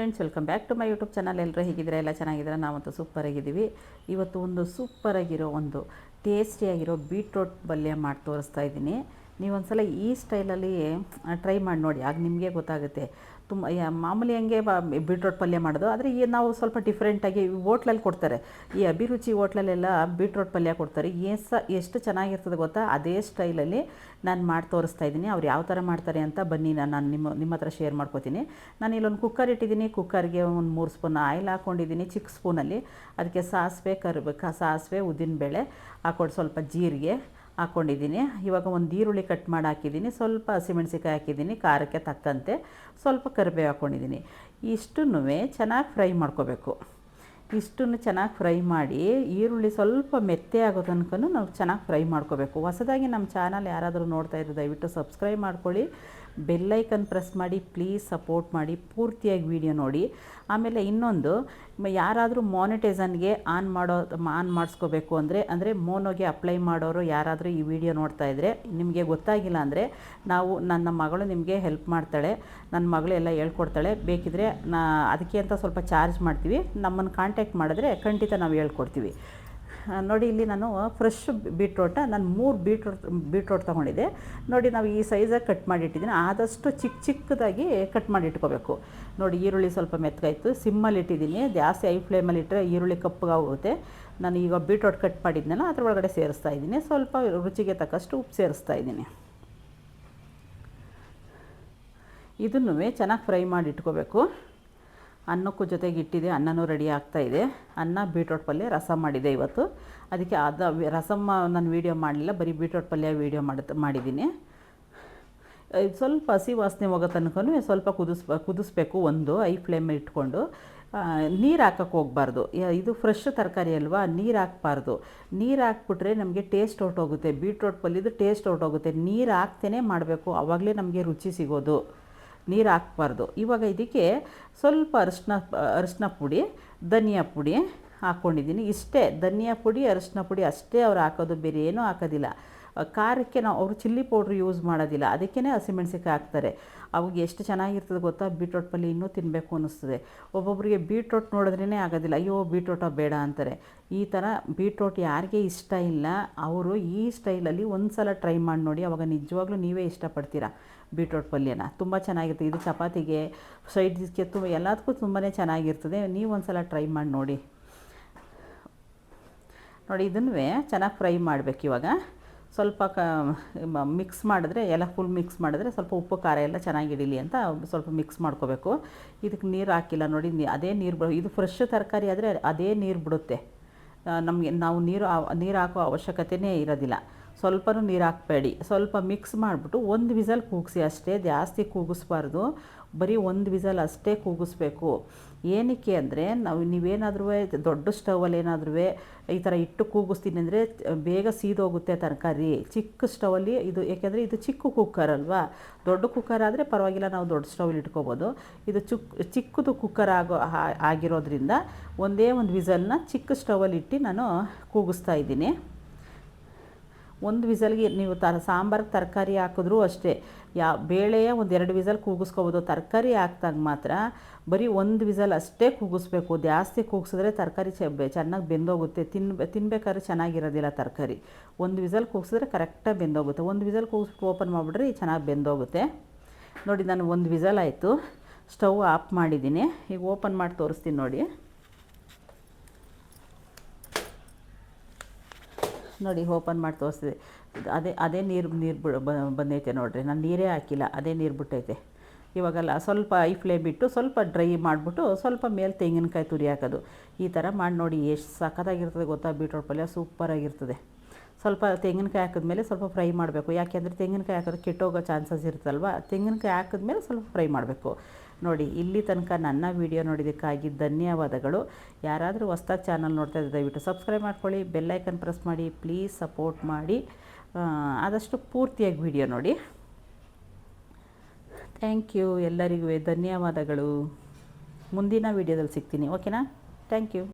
Friends, welcome back to my YouTube channel. ಎಲ್ಲರೂ ಹೇಗಿದ್ದೀರಾ? ಎಲ್ಲ ಚೆನ್ನಾಗಿದ್ದೀರಾ? ನಾವಂತೂ ಸೂಪರಾಗಿದ್ದೀವಿ. ಇವತ್ತು ಒಂದು ಸೂಪರಾಗಿರೋ ಒಂದು ಟೇಸ್ಟಿಯಾಗಿರೋ ಬೀಟ್ರೋಟ್ ಪಲ್ಯ ಮಾಡಿ ತೋರಿಸ್ತಾ ಇದ್ದೀನಿ. ನೀವೊಂದ್ಸಲ ಈ ಸ್ಟೈಲಲ್ಲಿ ಟ್ರೈ ಮಾಡಿ ನೋಡಿ, ಆಗ ನಿಮಗೆ ಗೊತ್ತಾಗುತ್ತೆ. ತುಂಬ ಮಾಮೂಲಿ ಹಂಗೆ ಬೀಟ್ರೋಟ್ ಪಲ್ಯ ಮಾಡೋದು, ಆದರೆ ಈ ನಾವು ಸ್ವಲ್ಪ ಡಿಫ್ರೆಂಟಾಗಿ ಹೋಟ್ಲಲ್ಲಿ ಕೊಡ್ತಾರೆ. ಈ ಅಭಿರುಚಿ ಹೋಟ್ಲಲ್ಲೆಲ್ಲ ಬೀಟ್ರೋಟ್ ಪಲ್ಯ ಕೊಡ್ತಾರೆ. ಎಷ್ಟು ಚೆನ್ನಾಗಿರ್ತದೆ ಗೊತ್ತಾ? ಅದೇ ಸ್ಟೈಲಲ್ಲಿ ನಾನು ಮಾಡಿ ತೋರಿಸ್ತಾ ಇದ್ದೀನಿ. ಅವ್ರು ಯಾವ ಥರ ಮಾಡ್ತಾರೆ ಅಂತ ಬನ್ನಿ ನಾನು ನಿಮ್ಮ ಹತ್ರ ಶೇರ್ ಮಾಡ್ಕೋತೀನಿ. ನಾನು ಇಲ್ಲೊಂದು ಕುಕ್ಕರ್ ಇಟ್ಟಿದ್ದೀನಿ. ಕುಕ್ಕರ್ಗೆ ಒಂದು 3 ಸ್ಪೂನ್ ಆಯಿಲ್ ಹಾಕ್ಕೊಂಡಿದ್ದೀನಿ, ಚಿಕ್ಕ ಸ್ಪೂನಲ್ಲಿ. ಅದಕ್ಕೆ ಸಾಸಿವೆ ಉದ್ದಿನಬೇಳೆ ಹಾಕ್ಕೊಂಡು ಸ್ವಲ್ಪ ಜೀರಿಗೆ ಹಾಕ್ಕೊಂಡಿದ್ದೀನಿ. ಇವಾಗ ಒಂದು ಈರುಳ್ಳಿ ಕಟ್ ಮಾಡಿ ಹಾಕಿದ್ದೀನಿ, ಸ್ವಲ್ಪ ಹಸಿಮೆಣ್ಸಿಕಾಯಿ ಹಾಕಿದ್ದೀನಿ, ಖಾರಕ್ಕೆ ತಕ್ಕಂತೆ ಸ್ವಲ್ಪ ಕರಿಬೇವು ಹಾಕ್ಕೊಂಡಿದ್ದೀನಿ. ಇಷ್ಟನ್ನು ಚೆನ್ನಾಗಿ ಫ್ರೈ ಮಾಡ್ಕೋಬೇಕು. ಇಷ್ಟನ್ನು ಚೆನ್ನಾಗಿ ಫ್ರೈ ಮಾಡಿ ಈರುಳ್ಳಿ ಸ್ವಲ್ಪ ಮೆತ್ತೆ ಆಗೋ ತನಕ ನಾವು ಚೆನ್ನಾಗಿ ಫ್ರೈ ಮಾಡ್ಕೋಬೇಕು. ಹೊಸದಾಗಿ ನಮ್ಮ ಚಾನಲ್ ಯಾರಾದರೂ ನೋಡ್ತಾ ಇದ್ರೆ ದಯವಿಟ್ಟು ಸಬ್ಸ್ಕ್ರೈಬ್ ಮಾಡ್ಕೊಳ್ಳಿ, ಬೆಲ್ಲೈಕನ್ ಪ್ರೆಸ್ ಮಾಡಿ, ಪ್ಲೀಸ್ ಸಪೋರ್ಟ್ ಮಾಡಿ, ಪೂರ್ತಿಯಾಗಿ ವಿಡಿಯೋ ನೋಡಿ. ಆಮೇಲೆ ಇನ್ನೊಂದು, ಯಾರಾದರೂ ಮಾನಿಟೈಸನ್ಗೆ ಆನ್ ಮಾಡಿಸ್ಕೋಬೇಕು ಅಂದರೆ ಮೋನೋಗೆ ಅಪ್ಲೈ ಮಾಡೋರು ಯಾರಾದರೂ ಈ ವಿಡಿಯೋ ನೋಡ್ತಾ ಇದ್ದರೆ, ನಿಮಗೆ ಗೊತ್ತಾಗಿಲ್ಲ ಅಂದರೆ ನನ್ನ ಮಗಳು ನಿಮಗೆ ಹೆಲ್ಪ್ ಮಾಡ್ತಾಳೆ. ನನ್ನ ಮಗಳು ಎಲ್ಲ ಹೇಳ್ಕೊಡ್ತಾಳೆ. ಬೇಕಿದ್ದರೆ ಅದಕ್ಕೆ ಅಂತ ಸ್ವಲ್ಪ ಚಾರ್ಜ್ ಮಾಡ್ತೀವಿ. ನಮ್ಮನ್ನು ಕಾಂಟ್ಯಾಕ್ಟ್ ಮಾಡಿದ್ರೆ ಖಂಡಿತ ನಾವು ಹೇಳ್ಕೊಡ್ತೀವಿ. ನೋಡಿ, ಇಲ್ಲಿ ನಾನು ಫ್ರೆಶ್ ನಾನು 3 ಬೀಟ್ರೋಟ್ ತೊಗೊಂಡಿದ್ದೆ. ನೋಡಿ, ನಾವು ಈ ಸೈಜಾಗಿ ಕಟ್ ಮಾಡಿಟ್ಟಿದ್ದೀನಿ. ಆದಷ್ಟು ಚಿಕ್ಕದಾಗಿ ಕಟ್ ಮಾಡಿ ಇಟ್ಕೋಬೇಕು. ನೋಡಿ, ಈರುಳ್ಳಿ ಸ್ವಲ್ಪ ಮೆತ್ತಗಾಯಿತು, ಸಿಮ್ಮಲ್ಲಿ ಇಟ್ಟಿದ್ದೀನಿ. ಜಾಸ್ತಿ ಹೈ ಫ್ಲೇಮಲ್ಲಿ ಇಟ್ಟರೆ ಈರುಳ್ಳಿ ಕಪ್ಪಗಾಗುತ್ತೆ. ನಾನು ಈಗ ಬೀಟ್ರೋಟ್ ಕಟ್ ಮಾಡಿದ್ನಲ್ಲ ಅದ್ರ ಒಳಗಡೆ ಸೇರಿಸ್ತಾ ಇದ್ದೀನಿ. ಸ್ವಲ್ಪ ರುಚಿಗೆ ತಕ್ಕಷ್ಟು ಉಪ್ಪು ಸೇರಿಸ್ತಾ ಇದ್ದೀನಿ. ಇದನ್ನು ಚೆನ್ನಾಗಿ ಫ್ರೈ ಮಾಡಿ ಇಟ್ಕೋಬೇಕು. ಅನ್ನಕ್ಕೂ ಜೊತೆಗೆ ಇಟ್ಟಿದೆ, ಅನ್ನನೂ ರೆಡಿ ಆಗ್ತಾಯಿದೆ. ಅನ್ನ ಬೀಟ್ರೋಟ್ ಪಲ್ಯ ರಸ ಮಾಡಿದೆ ಇವತ್ತು. ಅದಕ್ಕೆ ರಸಮ್ಮ ನಾನು ವೀಡಿಯೋ ಮಾಡಲಿಲ್ಲ, ಬರೀ ಬೀಟ್ರೋಟ್ ಪಲ್ಯ ವೀಡಿಯೋ ಮಾಡಿದ್ದೀನಿ. ಸ್ವಲ್ಪ ಹಸಿ ವಾಸನೆ ಹೋಗೋ ತನಕ ಸ್ವಲ್ಪ ಕುದಿಸ್ಬೇಕು. ಒಂದು ಹೈ ಫ್ಲೇಮಲ್ಲಿ ಇಟ್ಕೊಂಡು ನೀರು ಹಾಕೋಕ್ಕೆ ಹೋಗಬಾರ್ದು. ಇದು ಫ್ರೆಶ್ ತರಕಾರಿ ಅಲ್ವಾ, ನೀರು ಹಾಕಬಾರ್ದು. ನೀರು ಹಾಕ್ಬಿಟ್ರೆ ನಮಗೆ ಟೇಸ್ಟ್ ಹೊರಟೋಗುತ್ತೆ. ಬೀಟ್ರೋಟ್ ಪಲ್ಯದು ಟೇಸ್ಟ್ ಹೊರಟೋಗುತ್ತೆ. ನೀರು ಹಾಕ್ತೇ ಮಾಡಬೇಕು, ಆವಾಗಲೇ ನಮಗೆ ರುಚಿ ಸಿಗೋದು. ನೀರು ಹಾಕಬಾರ್ದು. ಇವಾಗ ಇದಕ್ಕೆ ಸ್ವಲ್ಪ ಅರಿಶಿನ ಪುಡಿ, ಧನಿಯಾ ಪುಡಿ ಹಾಕ್ಕೊಂಡಿದ್ದೀನಿ. ಇಷ್ಟೇ, ಧನಿಯಾ ಪುಡಿ, ಅರಿಶಿನ ಪುಡಿ ಅಷ್ಟೇ ಅವ್ರು ಹಾಕೋದು, ಬೇರೆ ಏನೂ ಹಾಕೋದಿಲ್ಲ. ಖಾರಕ್ಕೆ ಅವರು ಚಿಲ್ಲಿ ಪೌಡ್ರ್ ಯೂಸ್ ಮಾಡೋದಿಲ್ಲ, ಅದಕ್ಕೇ ಹಸಿಮೆಣ್ಸಿಕಾಯಿ ಹಾಕ್ತಾರೆ. ಅವಾಗ ಎಷ್ಟು ಚೆನ್ನಾಗಿರ್ತದೆ ಗೊತ್ತಾ? ಬೀಟ್ರೋಟ್ ಪಲ್ಯ ಇನ್ನೂ ತಿನ್ನಬೇಕು ಅನ್ನಿಸ್ತದೆ. ಒಬ್ಬೊಬ್ಬರಿಗೆ ಬೀಟ್ರೋಟ್ ನೋಡಿದ್ರೇ ಆಗೋದಿಲ್ಲ, ಅಯ್ಯೋ ಬೀಟ್ರೋಟ ಬೇಡ ಅಂತಾರೆ. ಈ ಥರ ಬೀಟ್ರೋಟ್ ಯಾರಿಗೆ ಇಷ್ಟ ಇಲ್ಲ ಅವರು ಈ ಸ್ಟೈಲಲ್ಲಿ ಒಂದು ಸಲ ಟ್ರೈ ಮಾಡಿ ನೋಡಿ, ಆವಾಗ ನಿಜವಾಗ್ಲೂ ನೀವೇ ಇಷ್ಟಪಡ್ತೀರಾ ಬೀಟ್ರೋಟ್ ಪಲ್ಯನ. ತುಂಬ ಚೆನ್ನಾಗಿರ್ತದೆ. ಇದು ಚಪಾತಿಗೆ, ಸೈಡ್ ಡಿಶ್ಗೆ, ಎಲ್ಲದಕ್ಕೂ ತುಂಬಾ ಚೆನ್ನಾಗಿರ್ತದೆ. ನೀವು ಒಂದು ಸಲ ಟ್ರೈ ಮಾಡಿ ನೋಡಿ. ನೋಡಿ, ಇದನ್ನು ಚೆನ್ನಾಗಿ ಫ್ರೈ ಮಾಡಬೇಕು. ಇವಾಗ ಸ್ವಲ್ಪ ಮಿಕ್ಸ್ ಮಾಡಿದ್ರೆ, ಎಲ್ಲ ಫುಲ್ ಮಿಕ್ಸ್ ಮಾಡಿದ್ರೆ ಸ್ವಲ್ಪ ಉಪ್ಪು ಖಾರ ಎಲ್ಲ ಚೆನ್ನಾಗಿ ಹಿಡೀಲಿ ಅಂತ ಸ್ವಲ್ಪ ಮಿಕ್ಸ್ ಮಾಡ್ಕೋಬೇಕು. ಇದಕ್ಕೆ ನೀರು ಹಾಕಿಲ್ಲ ನೋಡಿ, ಅದೇ ನೀರು ಇದು ಫ್ರೆಶ್ ತರಕಾರಿ ಆದರೆ ಅದೇ ನೀರು ಬಿಡುತ್ತೆ ನಮಗೆ. ನಾವು ನೀರು ಹಾಕೋ ಅವಶ್ಯಕತೆಯೇ ಇರೋದಿಲ್ಲ. ಸ್ವಲ್ಪನೂ ನೀರು ಹಾಕಬೇಡಿ. ಸ್ವಲ್ಪ ಮಿಕ್ಸ್ ಮಾಡಿಬಿಟ್ಟು ಒಂದು ವಿಸಲ್ ಕೂಗಿಸಿ ಅಷ್ಟೇ, ಜಾಸ್ತಿ ಕೂಗಿಸ್ಬಾರ್ದು. ಬರೀ ಒಂದು ವಿಸಲ್ ಅಷ್ಟೇ ಕೂಗಿಸ್ಬೇಕು. ಏನಕ್ಕೆ ಅಂದರೆ ನೀವೇನಾದ್ರೂ ದೊಡ್ಡ ಸ್ಟವಲ್ಲಿ ಏನಾದ್ರೂ ಈ ಥರ ಇಟ್ಟು ಕೂಗಿಸ್ತೀನಿ ಅಂದರೆ ಬೇಗ ಸೀದೋಗುತ್ತೆ ತರಕಾರಿ. ಚಿಕ್ಕ ಸ್ಟವಲ್ಲಿ ಇದು, ಏಕೆಂದರೆ ಇದು ಚಿಕ್ಕ ಕುಕ್ಕರ್ ಅಲ್ವಾ. ದೊಡ್ಡ ಕುಕ್ಕರ್ ಆದರೆ ಪರವಾಗಿಲ್ಲ, ನಾವು ದೊಡ್ಡ ಸ್ಟವಲ್ಲಿ ಇಟ್ಕೋಬೋದು. ಇದು ಚಿಕ್ಕದು ಕುಕ್ಕರ್ ಆಗಿರೋದ್ರಿಂದ ಒಂದೇ ಒಂದು ವಿಸಲ್ನ ಚಿಕ್ಕ ಸ್ಟವಲ್ಲಿ ಇಟ್ಟು ನಾನು ಕೂಗಿಸ್ತಾ ಇದ್ದೀನಿ. ಒಂದು ವಿಸಲ್ಗೆ ನೀವು ಸಾಂಬಾರಿಗೆ ತರಕಾರಿ ಹಾಕಿದ್ರೂ ಅಷ್ಟೇ, ಬೇಳೆಯ ಒಂದು 2 ವಿಸಲ್ ಕೂಗಿಸ್ಕೋಬೋದು. ತರಕಾರಿ ಹಾಕ್ದಾಗ ಮಾತ್ರ ಬರೀ ಒಂದು ವಿಸಲ್ ಅಷ್ಟೇ ಕೂಗಿಸ್ಬೇಕು. ಜಾಸ್ತಿ ಕೂಗಿಸಿದ್ರೆ ತರಕಾರಿ ಚೆನ್ನಾಗಿ ಬೆಂದೋಗುತ್ತೆ. ತಿನ್ಬೇಕಾದ್ರೆ ಚೆನ್ನಾಗಿರೋದಿಲ್ಲ ತರಕಾರಿ. ಒಂದು ವಿಸಲ್ ಕೂಗಿಸಿದ್ರೆ ಕರೆಕ್ಟಾಗಿ ಬೆಂದೋಗುತ್ತೆ. ಒಂದು ವಿಸಲ್ ಕೂಗಿಸ್ಬಿಟ್ಟು ಓಪನ್ ಮಾಡಿಬಿಟ್ರೆ ಚೆನ್ನಾಗಿ ಬೆಂದೋಗುತ್ತೆ. ನೋಡಿ, ನಾನು ಒಂದು ವಿಸಲ್ ಆಯಿತು, ಸ್ಟವ್ ಆಫ್ ಮಾಡಿದ್ದೀನಿ. ಈಗ ಓಪನ್ ಮಾಡಿ ತೋರಿಸ್ತೀನಿ ನೋಡಿ. ನೋಡಿ, ಓಪನ್ ಮಾಡಿ ತೋರಿಸ್ತಿದೆ. ಅದೇ ನೀರು ಬಂದೈತೆ ನೋಡಿರಿ. ನಾನು ನೀರೇ ಹಾಕಿಲ್ಲ, ಅದೇ ನೀರು ಬಿಟ್ಟೈತೆ. ಇವಾಗೆಲ್ಲ ಸ್ವಲ್ಪ ಐ ಫ್ಲೇಮ್ ಬಿಟ್ಟು ಸ್ವಲ್ಪ ಡ್ರೈ ಮಾಡಿಬಿಟ್ಟು ಸ್ವಲ್ಪ ಮೇಲೆ ತೆಂಗಿನಕಾಯಿ ತುರಿ ಹಾಕೋದು. ಈ ಥರ ಮಾಡಿ ನೋಡಿ, ಎಷ್ಟು ಸಖತ್ತಾಗಿರ್ತದೆ ಗೊತ್ತಾ? ಬೀಟ್ರೋಟ್ ಪಲ್ಯ ಸೂಪರಾಗಿರ್ತದೆ. ಸ್ವಲ್ಪ ತೆಂಗಿನಕಾಯಿ ಹಾಕಿದ್ಮೇಲೆ ಸ್ವಲ್ಪ ಫ್ರೈ ಮಾಡಬೇಕು. ಯಾಕೆಂದರೆ ತೆಂಗಿನಕಾಯಿ ಹಾಕಿದ್ರೆ ಕೆಟ್ಟೋಗೋ ಚಾನ್ಸಸ್ ಇರುತ್ತಲ್ವ. ತೆಂಗಿನಕಾಯಿ ಹಾಕಿದ್ಮೇಲೆ ಸ್ವಲ್ಪ ಫ್ರೈ ಮಾಡಬೇಕು. ನೋಡಿ, ಇಲ್ಲಿ ತನಕ ನನ್ನ ವಿಡಿಯೋ ನೋಡಿದ್ದಕ್ಕಾಗಿ ಧನ್ಯವಾದಗಳು. ಯಾರಾದರೂ ಹೊಸ್ದಾಗಿ ಚಾನಲ್ ನೋಡ್ತಾ ಇದ್ದರೆ ದಯವಿಟ್ಟು ಸಬ್ಸ್ಕ್ರೈಬ್ ಮಾಡ್ಕೊಳ್ಳಿ, ಬೆಲ್ಲೈಕನ್ ಪ್ರೆಸ್ ಮಾಡಿ, ಪ್ಲೀಸ್ ಸಪೋರ್ಟ್ ಮಾಡಿ. ಆದಷ್ಟು ಪೂರ್ತಿಯಾಗಿ ವಿಡಿಯೋ ನೋಡಿ. ಥ್ಯಾಂಕ್ ಯು ಎಲ್ಲರಿಗೂ, ಧನ್ಯವಾದಗಳು. ಮುಂದಿನ ವಿಡಿಯೋದಲ್ಲಿ ಸಿಗ್ತೀನಿ, ಓಕೆನಾ? Thank you.